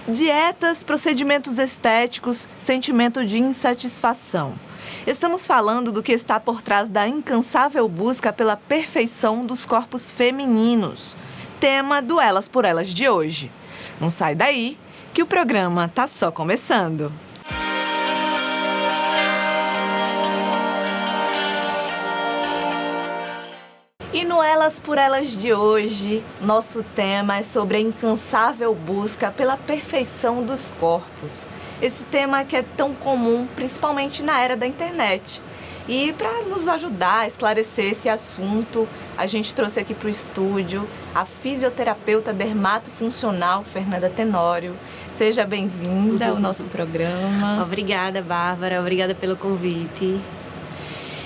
Dietas, procedimentos estéticos, sentimento de insatisfação. Estamos falando do que está por trás da incansável busca pela perfeição dos corpos femininos. Tema do Elas por Elas de hoje. Não sai daí, que o programa tá só começando. E no Elas por Elas de hoje, nosso tema é sobre a incansável busca pela perfeição dos corpos. Esse tema que é tão comum, principalmente na era da internet. E para nos ajudar a esclarecer esse assunto, a gente trouxe aqui para o estúdio a fisioterapeuta dermatofuncional Fernanda Tenório. Seja bem-vinda ao nosso programa. Obrigada, Bárbara. Obrigada pelo convite.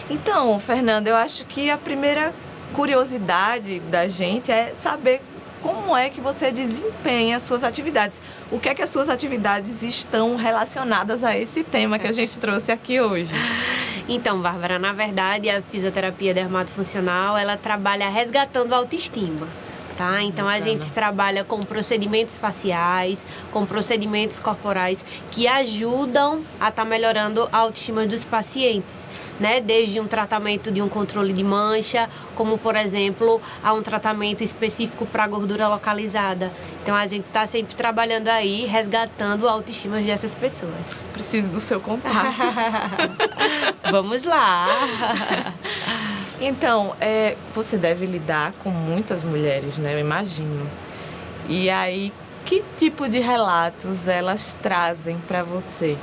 Então, Fernanda, eu acho que a primeira curiosidade da gente é saber como é que você desempenha as suas atividades. O que é que as suas atividades estão relacionadas a esse tema que a gente trouxe aqui hoje? Então, Bárbara, na verdade, a fisioterapia dermatofuncional, ela trabalha resgatando a autoestima. Tá? Então, a gente trabalha com procedimentos faciais, com procedimentos corporais que ajudam a estar melhorando a autoestima dos pacientes, né? Desde um tratamento de um controle de mancha, como, por exemplo, a um tratamento específico para gordura localizada. Então, a gente está sempre trabalhando aí, resgatando a autoestima dessas pessoas. Preciso do seu contato. Vamos lá! Então, você deve lidar com muitas mulheres, né? Eu imagino. E aí, que tipo de relatos elas trazem para você?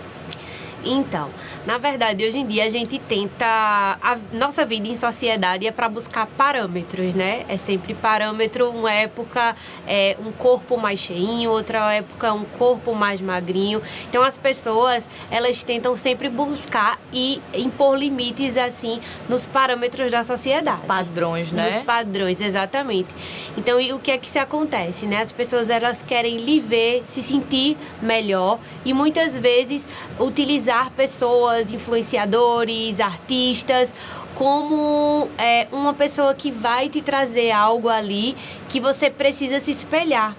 Então, na verdade, hoje em dia a gente tenta... A nossa vida em sociedade é para buscar parâmetros, né? É sempre parâmetro, uma época é um corpo mais cheinho, outra época um corpo mais magrinho. Então, as pessoas, elas tentam sempre buscar e impor limites, assim, nos parâmetros da sociedade. Os padrões, né? Nos padrões, exatamente. Então, e o que é que se acontece, né? As pessoas, elas querem lhe ver, se sentir melhor e muitas vezes utilizar pessoas, influenciadores, artistas, como uma pessoa que vai te trazer algo ali que você precisa se espelhar.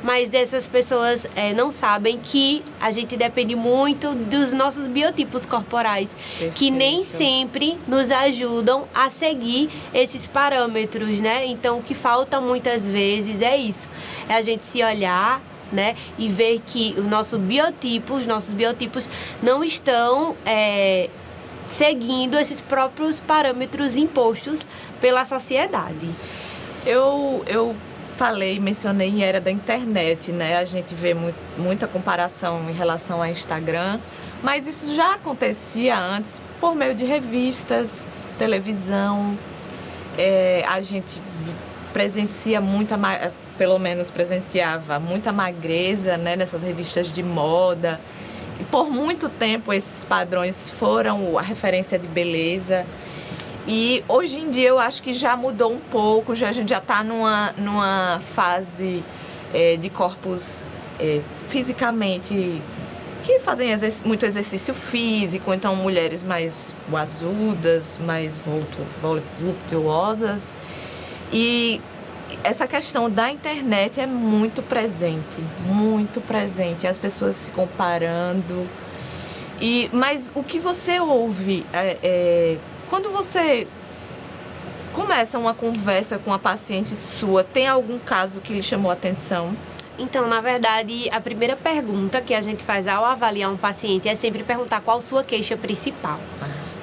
Mas essas pessoas não sabem que a gente depende muito dos nossos biotipos corporais, Perfeito. Que nem sempre nos ajudam a seguir esses parâmetros, né? Então, o que falta muitas vezes é isso, é a gente se olhar, né? E ver que os nossos biotipos não estão seguindo esses próprios parâmetros impostos pela sociedade. Eu mencionei em era da internet, né? A gente vê muita comparação em relação ao Instagram, mas isso já acontecia antes por meio de revistas, televisão. A gente presencia pelo menos presenciava muita magreza, né, nessas revistas de moda. E por muito tempo esses padrões foram a referência de beleza. E hoje em dia eu acho que já mudou um pouco, a gente já está numa fase de corpos fisicamente que fazem muito exercício físico, então mulheres mais boazudas, mais voluptuosas. E essa questão da internet é muito presente, as pessoas se comparando. Mas o que você ouve quando você começa uma conversa com uma paciente sua, tem algum caso que lhe chamou a atenção? Então, na verdade, a primeira pergunta que a gente faz ao avaliar um paciente é sempre perguntar qual a sua queixa principal.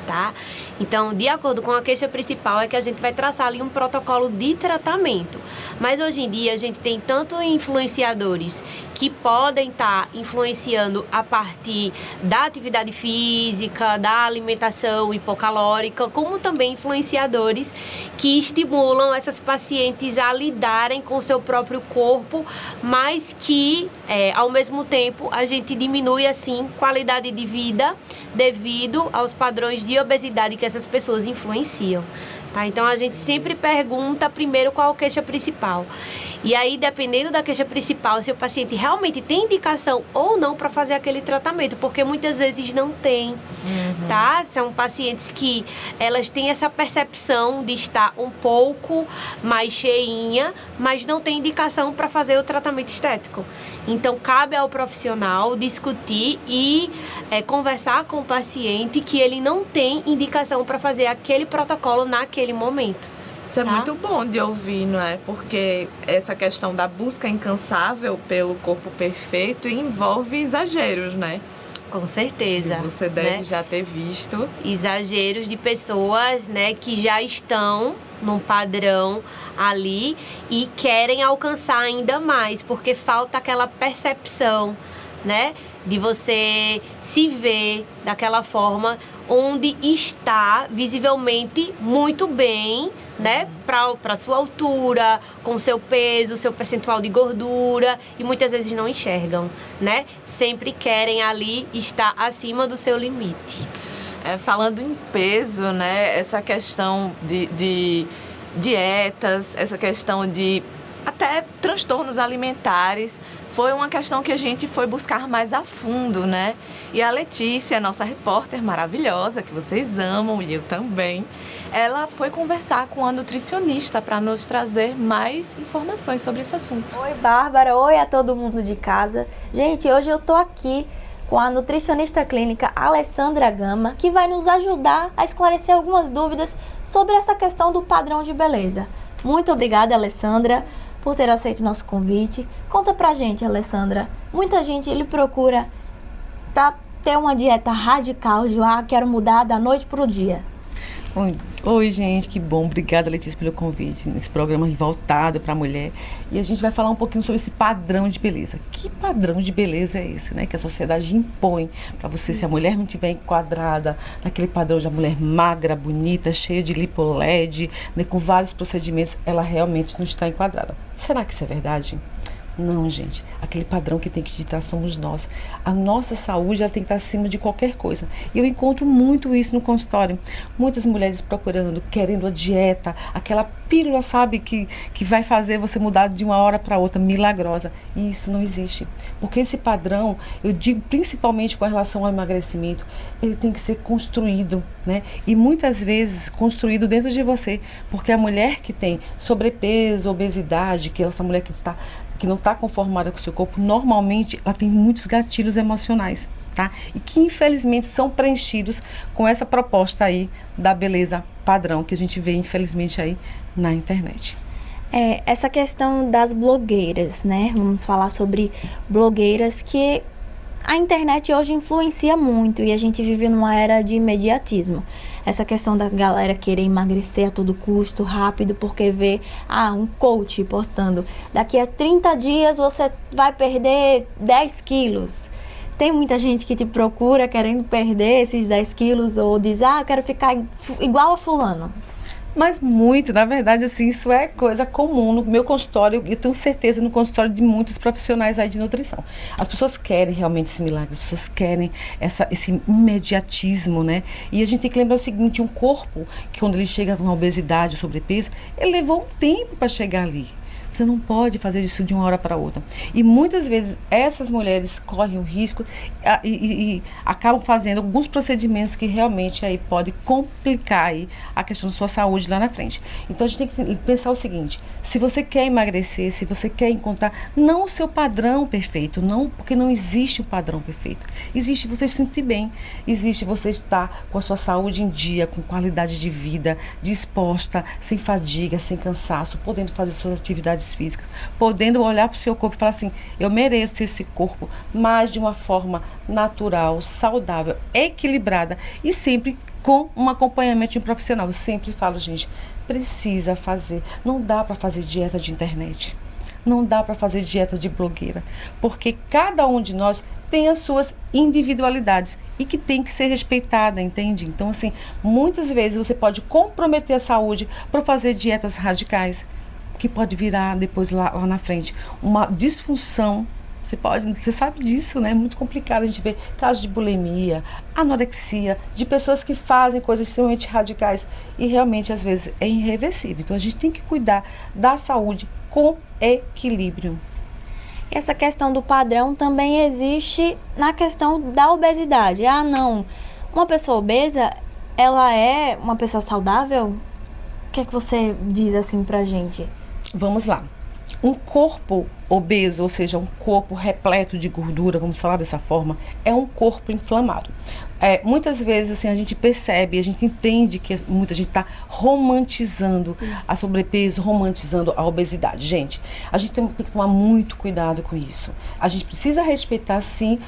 Tá? Então, de acordo com a queixa principal, é que a gente vai traçar ali um protocolo de tratamento. Mas hoje em dia a gente tem tanto influenciadores que podem estar influenciando a partir da atividade física, da alimentação hipocalórica, como também influenciadores que estimulam essas pacientes a lidarem com o seu próprio corpo, mas que, ao mesmo tempo, a gente diminui, assim, qualidade de vida devido aos padrões de obesidade que essas pessoas influenciam. Tá? Então, a gente sempre pergunta primeiro qual a queixa principal. E aí, dependendo da queixa principal, se o paciente realmente tem indicação ou não para fazer aquele tratamento, porque muitas vezes não tem, tá? São pacientes que elas têm essa percepção de estar um pouco mais cheinha, mas não tem indicação para fazer o tratamento estético. Então, cabe ao profissional discutir e conversar com o paciente que ele não tem indicação para fazer aquele protocolo naquele momento. Isso é muito bom de ouvir, não é? Porque essa questão da busca incansável pelo corpo perfeito envolve exageros, né? Com certeza. Você deve já ter visto. Exageros de pessoas, né, que já estão num padrão ali e querem alcançar ainda mais, porque falta aquela percepção, né, de você se ver daquela forma onde está visivelmente muito bem, né, para sua altura, com seu peso, seu percentual de gordura, e muitas vezes não enxergam, né? Sempre querem ali estar acima do seu limite. Falando em peso, né, essa questão de dietas, essa questão de até transtornos alimentares, foi uma questão que a gente foi buscar mais a fundo, né? E a Letícia, nossa repórter maravilhosa, que vocês amam e eu também, ela foi conversar com a nutricionista para nos trazer mais informações sobre esse assunto. Oi, Bárbara. Oi a todo mundo de casa. Gente, hoje eu tô aqui com a nutricionista clínica Alessandra Gama, que vai nos ajudar a esclarecer algumas dúvidas sobre essa questão do padrão de beleza. Muito obrigada, Alessandra, por ter aceito nosso convite. Conta pra gente, Alessandra. Muita gente lhe procura pra ter uma dieta radical, de quero mudar da noite pro dia. Oi, gente, que bom. Obrigada, Letícia, pelo convite nesse programa voltado para a mulher. E a gente vai falar um pouquinho sobre esse padrão de beleza. Que padrão de beleza é esse, né? Que a sociedade impõe para você, se a mulher não estiver enquadrada naquele padrão de uma mulher magra, bonita, cheia de lipoled, né, com vários procedimentos, ela realmente não está enquadrada. Será que isso é verdade? Não, gente. Aquele padrão que tem que ditar somos nós. A nossa saúde, ela tem que estar acima de qualquer coisa. E eu encontro muito isso no consultório. Muitas mulheres procurando, querendo a dieta, aquela pílula, sabe, que vai fazer você mudar de uma hora para outra, milagrosa. E isso não existe. Porque esse padrão, eu digo principalmente com relação ao emagrecimento, ele tem que ser construído, né? E muitas vezes construído dentro de você. Porque a mulher que tem sobrepeso, obesidade, que essa mulher que não está conformada com o seu corpo, normalmente ela tem muitos gatilhos emocionais, tá? E que infelizmente são preenchidos com essa proposta aí da beleza padrão que a gente vê infelizmente aí na internet. Essa questão das blogueiras, né? Vamos falar sobre blogueiras que a internet hoje influencia muito e a gente vive numa era de imediatismo. Essa questão da galera querer emagrecer a todo custo, rápido, porque vê um coach postando: daqui a 30 dias você vai perder 10 quilos. Tem muita gente que te procura querendo perder esses 10 quilos ou diz: quero ficar igual a fulano. Mas muito, na verdade, assim, isso é coisa comum no meu consultório, e eu tenho certeza no consultório de muitos profissionais aí de nutrição. As pessoas querem realmente esse milagre, as pessoas querem esse imediatismo, né? E a gente tem que lembrar o seguinte: um corpo que quando ele chega com obesidade, sobrepeso, ele levou um tempo para chegar ali. Você não pode fazer isso de uma hora para outra. E muitas vezes essas mulheres correm o risco e acabam fazendo alguns procedimentos que realmente aí pode complicar aí a questão da sua saúde lá na frente. Então a gente tem que pensar o seguinte: se você quer emagrecer, se você quer encontrar não o seu padrão perfeito, não, porque não existe um padrão perfeito. Existe você se sentir bem, existe você estar com a sua saúde em dia, com qualidade de vida, disposta, sem fadiga, sem cansaço, podendo fazer suas atividades físicas, podendo olhar para o seu corpo e falar assim: eu mereço esse corpo, mas de uma forma natural, saudável, equilibrada e sempre com um acompanhamento de um profissional. Eu sempre falo, gente, precisa fazer. Não dá para fazer dieta de internet. Não dá para fazer dieta de blogueira, porque cada um de nós tem as suas individualidades e que tem que ser respeitada, entende? Então, assim, muitas vezes você pode comprometer a saúde por fazer dietas radicais, que pode virar depois lá na frente uma disfunção Você sabe disso, né? É muito complicado. A gente vê casos de bulimia, anorexia, de pessoas que fazem coisas extremamente radicais e realmente, às vezes, é irreversível. Então, a gente tem que cuidar da saúde com equilíbrio. Essa questão do padrão também existe na questão da obesidade. Ah, não, uma pessoa obesa, ela é uma pessoa saudável? O que é que você diz assim pra gente? Vamos lá. Um corpo obeso, ou seja, um corpo repleto de gordura, vamos falar dessa forma, é um corpo inflamado. Muitas vezes assim, a gente percebe, a gente entende que muita gente está romantizando a sobrepeso, romantizando a obesidade. Gente, a gente tem que tomar muito cuidado com isso. A gente precisa respeitar, sim,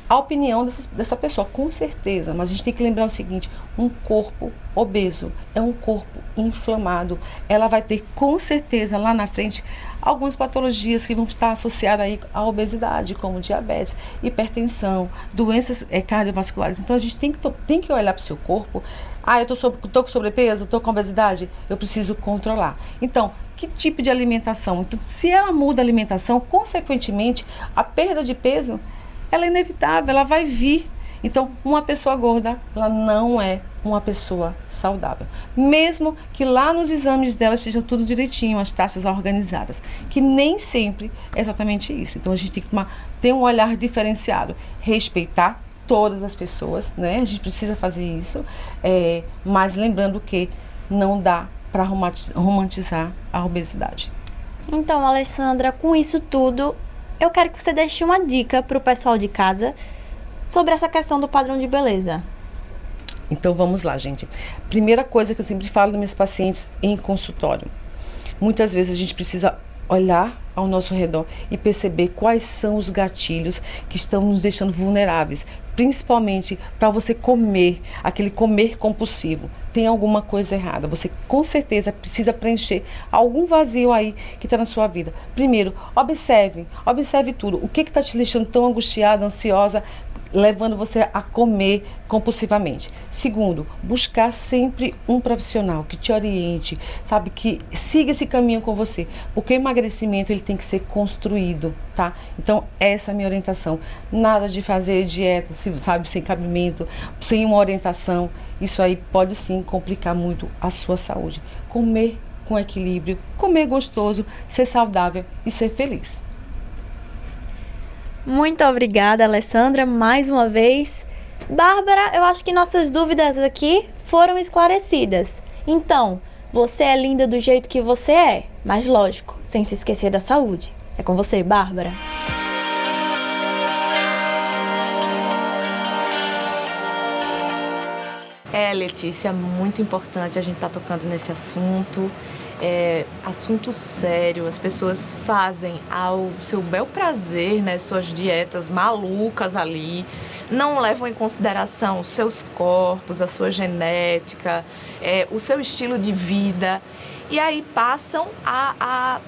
a opinião dessa pessoa, com certeza, mas a gente tem que lembrar o seguinte: um corpo obeso é um corpo inflamado. Ela vai ter, com certeza, lá na frente, algumas patologias que vão estar associadas aí à obesidade, como diabetes, hipertensão, doenças cardiovasculares. Então, a gente tem que olhar para o seu corpo. Ah, eu tô com sobrepeso, estou com obesidade, eu preciso controlar. Então, que tipo de alimentação? Então, se ela muda a alimentação, consequentemente, a perda de peso, ela é inevitável, ela vai vir. Então, uma pessoa gorda, ela não é uma pessoa saudável. Mesmo que lá nos exames dela estejam tudo direitinho, as taxas organizadas, que nem sempre é exatamente isso. Então, a gente tem que ter um olhar diferenciado, respeitar todas as pessoas, né? A gente precisa fazer isso, mas lembrando que não dá para romantizar a obesidade. Então, Alessandra, com isso tudo, eu quero que você deixe uma dica para o pessoal de casa sobre essa questão do padrão de beleza. Então vamos lá, gente. Primeira coisa que eu sempre falo dos meus pacientes em consultório. Muitas vezes a gente precisa olhar ao nosso redor e perceber quais são os gatilhos que estão nos deixando vulneráveis, principalmente para você comer, aquele comer compulsivo. Tem alguma coisa errada. Você com certeza precisa preencher algum vazio aí que está na sua vida. Primeiro, observe tudo. O que está te deixando tão angustiada, ansiosa, levando você a comer compulsivamente. Segundo, buscar sempre um profissional que te oriente, sabe, que siga esse caminho com você, porque o emagrecimento ele tem que ser construído, tá? Então, essa é a minha orientação. Nada de fazer dieta, sabe, sem cabimento, sem uma orientação. Isso aí pode sim complicar muito a sua saúde. Comer com equilíbrio, comer gostoso, ser saudável e ser feliz. Muito obrigada, Alessandra, mais uma vez. Bárbara, eu acho que nossas dúvidas aqui foram esclarecidas. Então, você é linda do jeito que você é, mas lógico, sem se esquecer da saúde. É com você, Bárbara. Letícia, muito importante a gente estar tocando nesse assunto. Assunto sério, as pessoas fazem ao seu bel prazer, né, suas dietas malucas ali, não levam em consideração os seus corpos, a sua genética, o seu estilo de vida, e aí passam a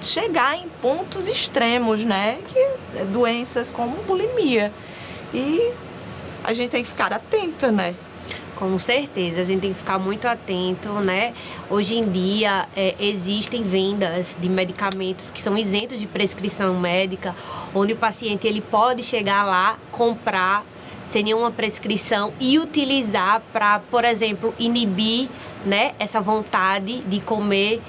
chegar em pontos extremos, né, que doenças como bulimia, e a gente tem que ficar atenta, né? Com certeza, a gente tem que ficar muito atento, né? Hoje em dia, existem vendas de medicamentos que são isentos de prescrição médica, onde o paciente ele pode chegar lá, comprar sem nenhuma prescrição e utilizar para, por exemplo, inibir, né, essa vontade de comer,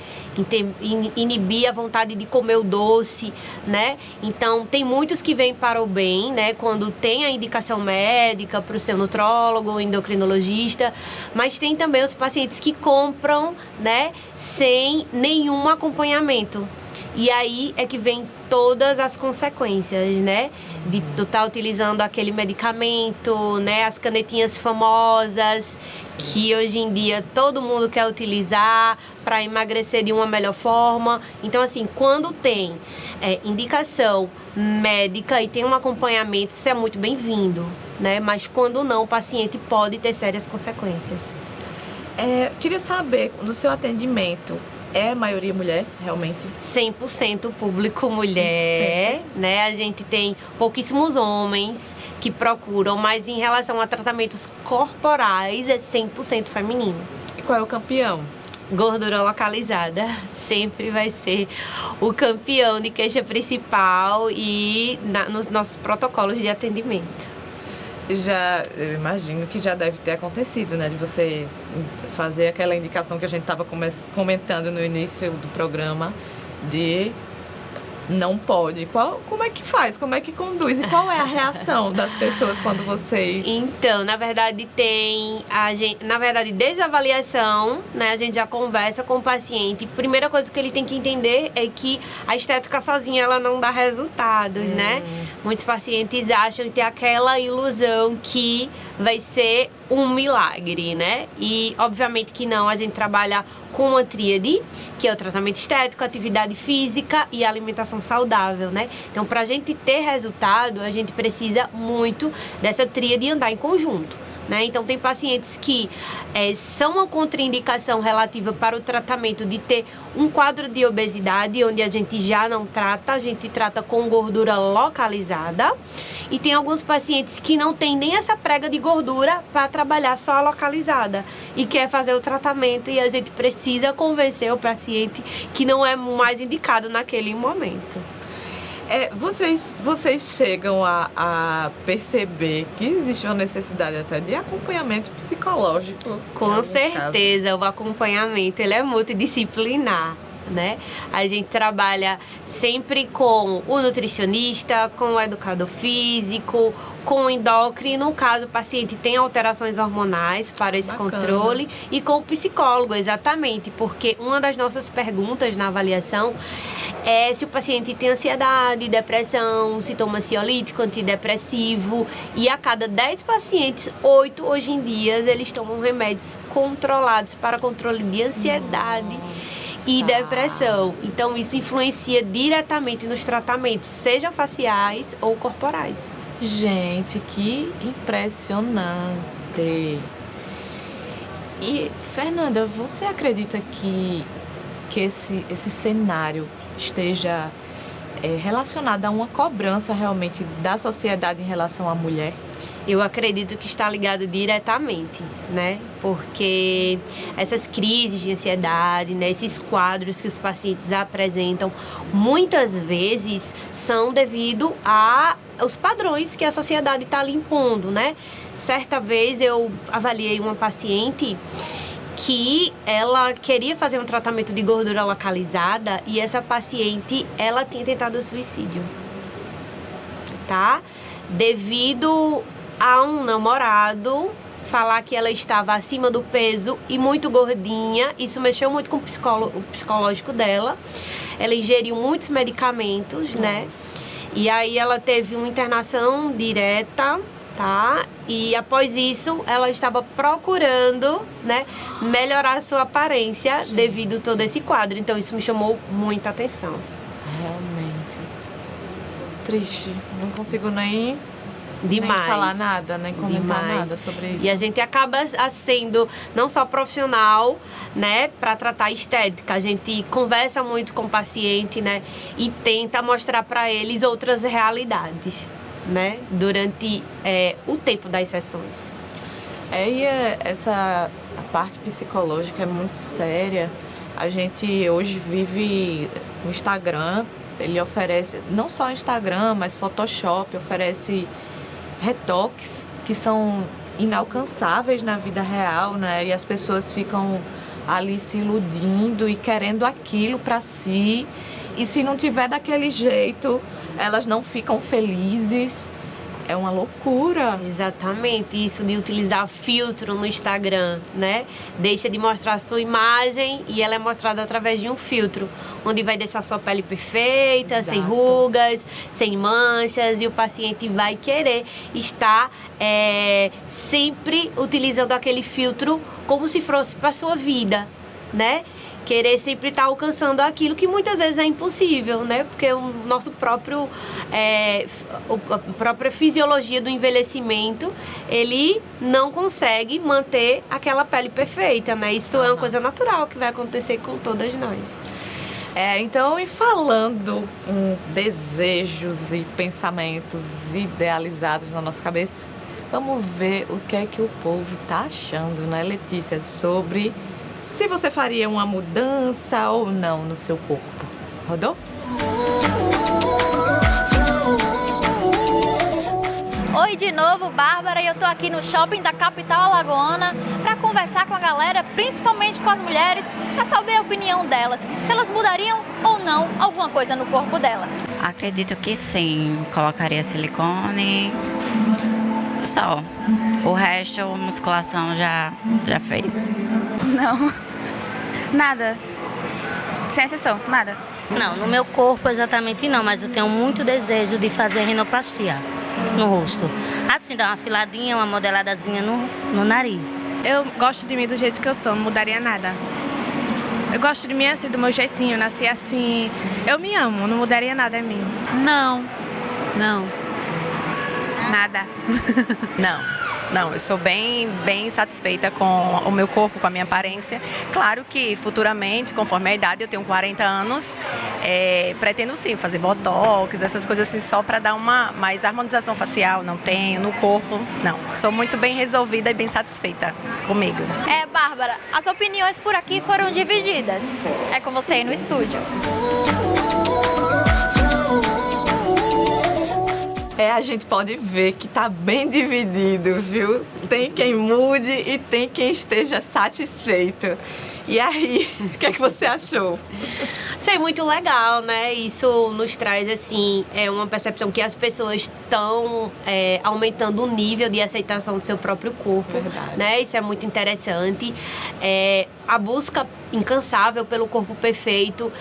inibir a vontade de comer o doce, né? Então, tem muitos que vêm para o bem, né, quando tem a indicação médica para o seu nutrólogo ou endocrinologista, mas tem também os pacientes que compram, né, sem nenhum acompanhamento. E aí é que vem todas as consequências, né? De tu estar utilizando aquele medicamento, né? As canetinhas famosas, que hoje em dia todo mundo quer utilizar para emagrecer de uma melhor forma. Então, assim, quando tem indicação médica e tem um acompanhamento, isso é muito bem-vindo, né? Mas quando não, o paciente pode ter sérias consequências. Queria saber, no seu atendimento, é a maioria mulher, realmente? 100% público mulher, né? A gente tem pouquíssimos homens que procuram, mas em relação a tratamentos corporais é 100% feminino. E qual é o campeão? Gordura localizada sempre vai ser o campeão de queixa principal e nos nossos protocolos de atendimento. Eu imagino que já deve ter acontecido, né? De você fazer aquela indicação que a gente estava comentando no início do programa de não pode. Como é que faz? Como é que conduz? E qual é a reação das pessoas quando vocês... Então, na verdade, desde a avaliação, né, a gente já conversa com o paciente. Primeira coisa que ele tem que entender é que a estética sozinha, ela não dá resultados, né? Muitos pacientes acham que tem aquela ilusão que vai ser um milagre, né? E obviamente que não, a gente trabalha com uma tríade, que é o tratamento estético, atividade física e alimentação saudável, né? Então, pra gente ter resultado, a gente precisa muito dessa tríade andar em conjunto, né? Então, tem pacientes que são uma contraindicação relativa para o tratamento de ter um quadro de obesidade, onde a gente já não trata, a gente trata com gordura localizada. E tem alguns pacientes que não tem nem essa prega de gordura para trabalhar só a localizada e quer fazer o tratamento, e a gente precisa convencer o paciente que não é mais indicado naquele momento. Vocês chegam a perceber que existe uma necessidade até de acompanhamento psicológico? Com certeza, o acompanhamento ele é multidisciplinar, né? A gente trabalha sempre com o nutricionista, com o educador físico, com o endócrino, no caso o paciente tem alterações hormonais para esse controle, e com o psicólogo, exatamente, porque uma das nossas perguntas na avaliação é se o paciente tem ansiedade, depressão, sintoma ansiolítico, antidepressivo, e a cada 10 pacientes, 8 hoje em dia, eles tomam remédios controlados para controle de ansiedade e depressão. Então, isso influencia diretamente nos tratamentos, sejam faciais ou corporais. Gente, que impressionante! E, Fernanda, você acredita que esse cenário esteja relacionado a uma cobrança realmente da sociedade em relação à mulher? Eu acredito que está ligado diretamente, né? Porque essas crises de ansiedade, né? Esses quadros que os pacientes apresentam, muitas vezes são devido aos padrões que a sociedade está lhe impondo, né? Certa vez eu avaliei uma paciente que ela queria fazer um tratamento de gordura localizada, e essa paciente, ela tinha tentado suicídio, tá? Devido a um namorado falar que ela estava acima do peso e muito gordinha. Isso mexeu muito com o psicológico dela. Ela ingeriu muitos medicamentos, né? E aí ela teve uma internação direta, tá? E após isso, ela estava procurando, né, melhorar a sua aparência devido a todo esse quadro. Então, isso me chamou muita atenção. Realmente. Triste. Não consigo nem falar nada, nem comentar nada sobre isso. E a gente acaba sendo não só profissional, né, para tratar estética. A gente conversa muito com o paciente, né, e tenta mostrar para eles outras realidades, né, durante o tempo das sessões. Essa a parte psicológica é muito séria. A gente hoje vive no Instagram, ele oferece, não só Instagram, mas Photoshop, oferece retoques que são inalcançáveis na vida real, né? E as pessoas ficam ali se iludindo e querendo aquilo para si. E se não tiver daquele jeito, elas não ficam felizes. É uma loucura. Exatamente, isso de utilizar filtro no Instagram, né? Deixa de mostrar a sua imagem e ela é mostrada através de um filtro, onde vai deixar a sua pele perfeita, exato, sem rugas, sem manchas, e o paciente vai querer estar sempre utilizando aquele filtro como se fosse para a sua vida, né? Querer sempre estar alcançando aquilo que muitas vezes é impossível, né? Porque o nosso próprio, a própria fisiologia do envelhecimento, ele não consegue manter aquela pele perfeita, né? Isso é uma coisa natural que vai acontecer com todas nós. Então, e falando em desejos e pensamentos idealizados na nossa cabeça, vamos ver o que é que o povo está achando, né, Letícia, sobre se você faria uma mudança ou não no seu corpo. Rodolfo? Oi de novo, Bárbara, e eu tô aqui no shopping da capital alagoana para conversar com a galera, principalmente com as mulheres, para saber a opinião delas, se elas mudariam ou não alguma coisa no corpo delas. Acredito que sim, colocaria silicone, só. O resto, musculação já fez. Não, nada. Sem exceção, nada. Não, no meu corpo exatamente não, mas eu tenho muito desejo de fazer rinoplastia no rosto. Assim, dar uma filadinha, uma modeladazinha no nariz. Eu gosto de mim do jeito que eu sou, não mudaria nada. Eu gosto de mim assim, do meu jeitinho, nasci assim. Eu me amo, não mudaria nada em mim. Não. Nada. Não, eu sou bem satisfeita com o meu corpo, com a minha aparência. Claro que futuramente, conforme a idade, eu tenho 40 anos, pretendo sim fazer botox, essas coisas assim, só para dar uma mais harmonização facial. Não tenho, no corpo, não. Sou muito bem resolvida e bem satisfeita comigo. Bárbara, as opiniões por aqui foram divididas. É com você aí no estúdio. A gente pode ver que tá bem dividido, viu? Tem quem mude e tem quem esteja satisfeito. E aí, o que é que você achou? Achei muito legal, né? Isso nos traz, assim, uma percepção que as pessoas estão aumentando o nível de aceitação do seu próprio corpo. Verdade. Né? Isso é muito interessante. A busca incansável pelo corpo perfeito,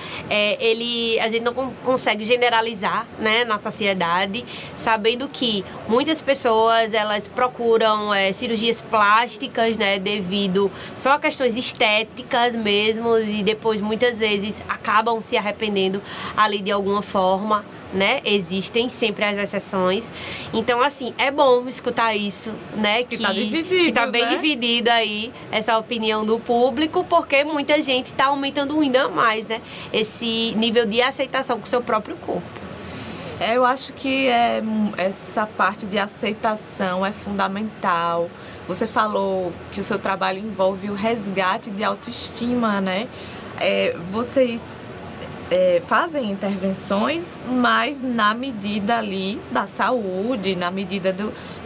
a gente não consegue generalizar, né, na sociedade, sabendo que muitas pessoas, elas procuram cirurgias plásticas, né, devido só a questões estéticas mesmo, e depois muitas vezes acabam se arrependendo ali de alguma forma, né? Existem sempre as exceções. Então, assim, é bom escutar isso, né? Que tá dividido, que tá bem né? dividido aí, essa opinião do público, porque muita gente tá aumentando ainda mais, né? Esse nível de aceitação com o seu próprio corpo. Eu acho que essa parte de aceitação é fundamental. Você falou que o seu trabalho envolve o resgate de autoestima, né? Vocês fazem intervenções, mas na medida ali da saúde, na medida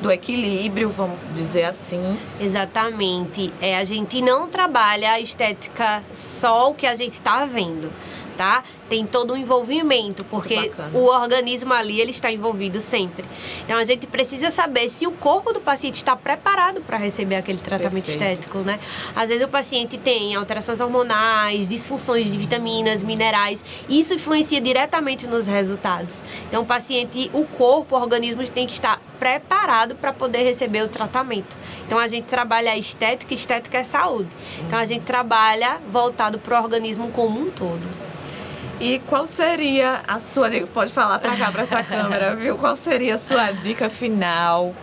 do equilíbrio, vamos dizer assim. Exatamente. A gente não trabalha a estética só o que a gente está vendo, tá? Tem todo um envolvimento, porque o organismo ali, ele está envolvido sempre. Então, a gente precisa saber se o corpo do paciente está preparado para receber aquele tratamento estético, né? Às vezes, o paciente tem alterações hormonais, disfunções de vitaminas, minerais. Isso influencia diretamente nos resultados. Então, o paciente, o corpo, o organismo tem que estar preparado para poder receber o tratamento. Então, a gente trabalha a estética, estética é saúde. Então, a gente trabalha voltado para o organismo como um todo. E qual seria a sua dica? Pode falar para cá, para essa câmera, viu? Qual seria a sua dica final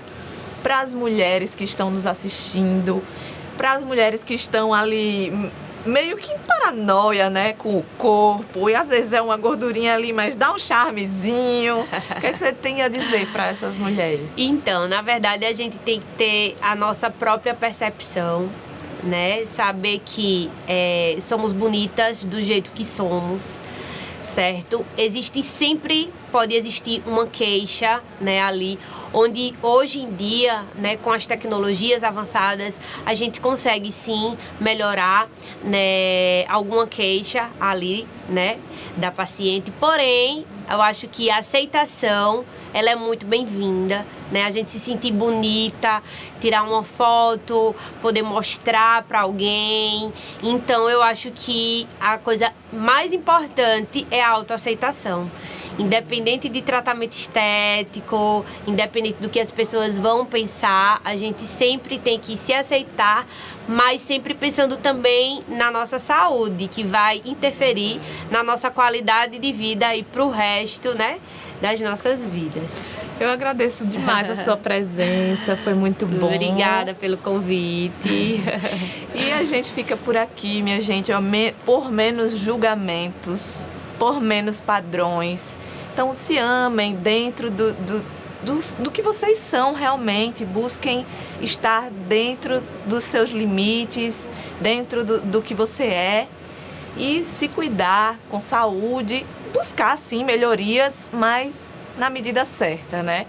para as mulheres que estão nos assistindo, para as mulheres que estão ali meio que em paranoia, né, com o corpo, e às vezes é uma gordurinha ali, mas dá um charmezinho. O que é que você tem a dizer para essas mulheres? Então, na verdade, a gente tem que ter a nossa própria percepção, né? Saber que somos bonitas do jeito que somos, certo? Pode existir uma queixa, né, ali, onde hoje em dia, né, com as tecnologias avançadas, a gente consegue sim melhorar, né, alguma queixa ali, né, da paciente. Porém, eu acho que a aceitação, ela é muito bem-vinda, né? A gente se sentir bonita, tirar uma foto, poder mostrar para alguém. Então, eu acho que a coisa mais importante é a autoaceitação. Independente de tratamento estético, independente do que as pessoas vão pensar, a gente sempre tem que se aceitar, mas sempre pensando também na nossa saúde, que vai interferir na nossa qualidade de vida e pro resto, né, das nossas vidas. Eu agradeço demais a sua presença, foi muito bom. Obrigada pelo convite. E a gente fica por aqui, minha gente, por menos julgamentos, por menos padrões. Então se amem dentro do que vocês são realmente, busquem estar dentro dos seus limites, dentro do que você é e se cuidar com saúde, buscar sim melhorias, mas na medida certa, né?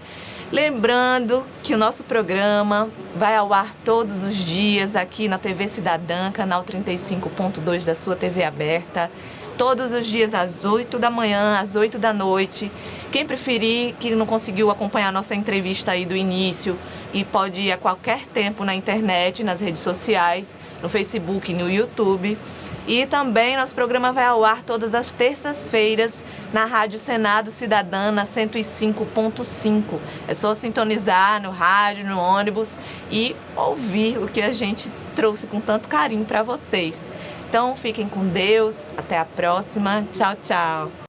Lembrando que o nosso programa vai ao ar todos os dias aqui na TV Cidadã, canal 35.2 da sua TV aberta, todos os dias às 8 da manhã, às 8 da noite. Quem preferir, que não conseguiu acompanhar a nossa entrevista aí do início, e pode ir a qualquer tempo na internet, nas redes sociais, no Facebook e no YouTube. E também nosso programa vai ao ar todas as terças-feiras na Rádio Senado Cidadã, na 105.5. É só sintonizar no rádio, no ônibus e ouvir o que a gente trouxe com tanto carinho para vocês. Então, fiquem com Deus. Até a próxima. Tchau, tchau.